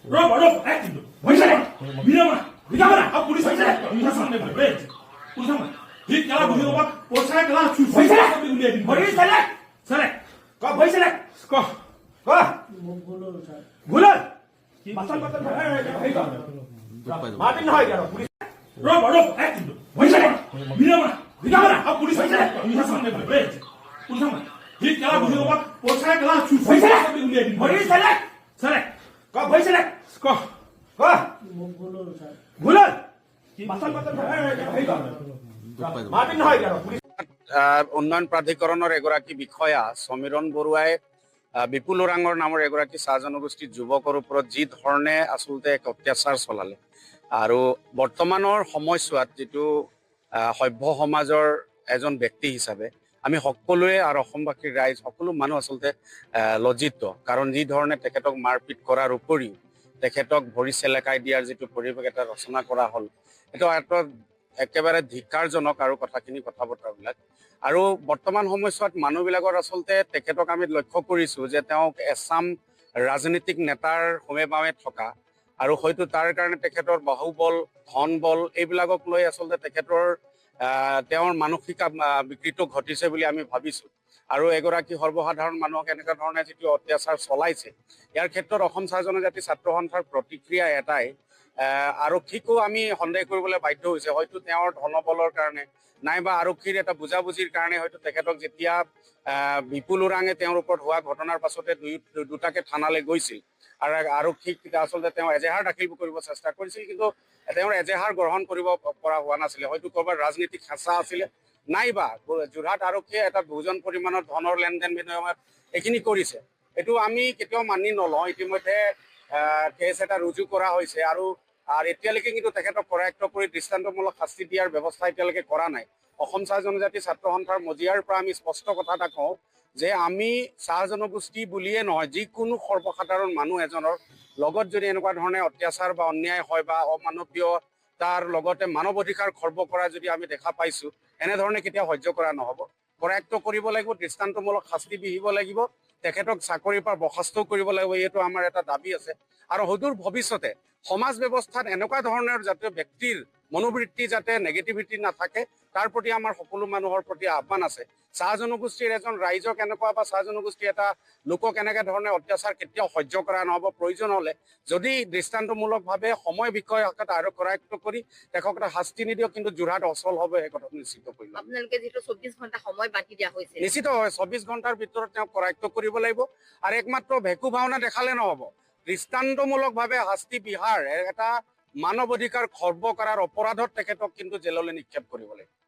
Robo, কিন্তু হইছে না বিরামা বিরামা আ পুলিশ হইছে না পুলিশ সামনে বলে পুলিশ সামনে হি কালা বুঝি বাবা পোছা কালা চুই হইছে না হইছে না স্যার ক হইছে না ক ক গুলো বাসন বাসন মার্টিন হয় কেন পুলিশ রোবো কিন্তু হইছে না বিরামা বিরামা আ পুলিশ হইছে না পুলিশ সামনে বলে পুলিশ সামনে হি কালা বুঝি বাবা পোছা কালা চুই হইছে না হইছে না স্যার ক হইছে না ক ক গুলো বাসন বাসন মার্টিন হয় কেন পুলিশ উন্নয়ন প্ৰাধিকৰণৰ এগৰাকী বিষয়া সমীৰণ বৰুৱাই বিপুল ওৰাঙৰ নামৰ এগৰাকী চাহ জনগোষ্ঠীৰ যুৱকৰ ওপৰত যি ধৰণে আচলতে এক অত্যাচাৰ চলালে আৰু বৰ্তমানৰ সময়ছোৱাত যিটো সভ্য সমাজৰ এজন ব্যক্তি হিচাপে আমি সকলোৱে আৰু অসমবাসীৰ ৰাইজ সকলো মানুহ আচলতে লজ্জিত কাৰণ যি ধৰণে তেখেতক মাৰপিট কৰাৰ উপৰিও তেখেতক ভৰি চেলেকাই দিয়াৰ যিটো পৰিৱেশ এটা ৰচনা কৰা হ'ল এইটো একেবাৰে ধিক্কাৰজনক আৰু কথাখিনি কথা বতৰাবিলাক আৰু বৰ্তমান সময়ছোৱাত মানুহবিলাকৰ আচলতে তেখেতক আমি লক্ষ্য কৰিছোঁ যে তেওঁক এছাম ৰাজনীতিক নেতাৰ হোমে বামে থকা আৰু হয়তো তাৰ কাৰণে তেখেতৰ বাহুবল ধন বল এইবিলাকক লৈ আচলতে তেওঁৰ মানসিক বিকৃত ঘটিছে বুলি আমি ভাবিছোঁ আৰু এগৰাকী সৰ্বসাধাৰণ মানুহক এনেকুৱা ধৰণে যিটো অত্যাচাৰ চলাইছে ইয়াৰ ক্ষেত্ৰত অসম চাহ জনজাতি ছাত্ৰ সন্থাৰ প্ৰতিক্ৰিয়া এটাই আৰক্ষীকো আমি সন্দেহ কৰিবলৈ বাধ্য হৈছে হয়তো তেওঁৰ ধনবলৰ কাৰণে নাইবা আৰক্ষীৰ এটা বুজাবুজিৰ কাৰণে হয়তো তেখেতক যেতিয়া বিপুল ওৰাঙে তেওঁৰ ওপৰত হোৱা ঘটনাৰ পাছতে দুটাকে থানালৈ গৈছিল আৰু আৰক্ষীক আচলতে তেওঁ এজেহাৰ দাখিল কৰিব চেষ্টা কৰিছিল কিন্তু তেওঁৰ এজেহাৰ গ্ৰহণ কৰিব পৰা হোৱা নাছিলে হয়তো ক'ৰবাত ৰাজনীতিক হেঁচা আছিলে নাইবা যোৰহাট আৰক্ষীয়ে এটা ভোজন পৰিমাণৰ ধনৰ লেনদেন বিনিময়ত এইখিনি কৰিছে এইটো আমি কেতিয়াও মানি নলওঁ ইতিমধ্যে কেছ এটা ৰুজু কৰা হৈছে আৰু এতিয়ালৈকে কিন্তু তেখেতক কৰায়ত্ব কৰি দৃষ্টান্তমূলক শাস্তি দিয়াৰ ব্যৱস্থা এতিয়ালৈকে কৰা নাই অসম চাহ জনজাতি ছাত্ৰ সন্থাৰ মজিয়াৰ পৰা আমি স্পষ্ট কথা এটা কওঁ যে আমি চাহ জনগোষ্ঠী বুলিয়ে নহয় যিকোনো সৰ্বসাধাৰণ মানুহ এজনৰ লগত যদি এনেকুৱা ধৰণে অত্যাচাৰ বা অন্যায় হয় বা অমানৱীয় তাৰ লগতে মানৱ অধিকাৰ খৰ্ব কৰা যদি আমি দেখা পাইছোঁ এনেধৰণে কেতিয়াও সহ্য কৰা নহ'ব কৰায়ত্ব কৰিব লাগিব দৃষ্টান্তমূলক শাস্তি বিহিব লাগিব তেখেতক চাকৰিৰ পৰা বৰ্খাস্তও কৰিব লাগিব এইটো আমাৰ এটা দাবী আছে আৰু সদূৰ ভৱিষ্যতে সমাজ ব্যৱস্থাত এনেকুৱা ধৰণৰ যাতে ব্যক্তিৰ মনোবৃত্তি যাতে নেগেটিভিটি নাথাকে তাৰ প্ৰতি আমাৰ সকলো মানুহৰ প্ৰতি আহ্বান আছে চাহ জনগোষ্ঠীৰ এজন ৰাইজক এনেকুৱা বা চাহ জনগোষ্ঠীৰ এটা লোকক এনেকুৱা ধৰণে অত্যাচাৰ কেতিয়াও সহ্য কৰা নহ'ব প্ৰয়োজন হ'লে যদি দৃষ্টান্তমূলকভাৱে সময় বিষয় কৰায়ত্ব কৰি তেখেতক এটা শাস্তি নিদিয়ক কিন্তু যোৰহাট অচল হ'ব এই কথাটো নিশ্চিত কৰিব আপোনালোকে যিটো 24 ঘণ্টা সময় বাকি দিয়া হৈছে নিশ্চিত হয় 24 ঘণ্টাৰ ভিতৰত তেওঁক কৰায়ত্ব কৰিব লাগিব আৰু একমাত্ৰ ভেকু ভাওনা দেখালে নহ'ব দৃষ্টান্তমূলকভাৱে শাস্তি বিহাৰ এটা মানৱ অধিকাৰ খৰ্ব কৰাৰ অপৰাধত তেখেতক কিন্তু জেললৈ নিক্ষেপ কৰিব লাগিব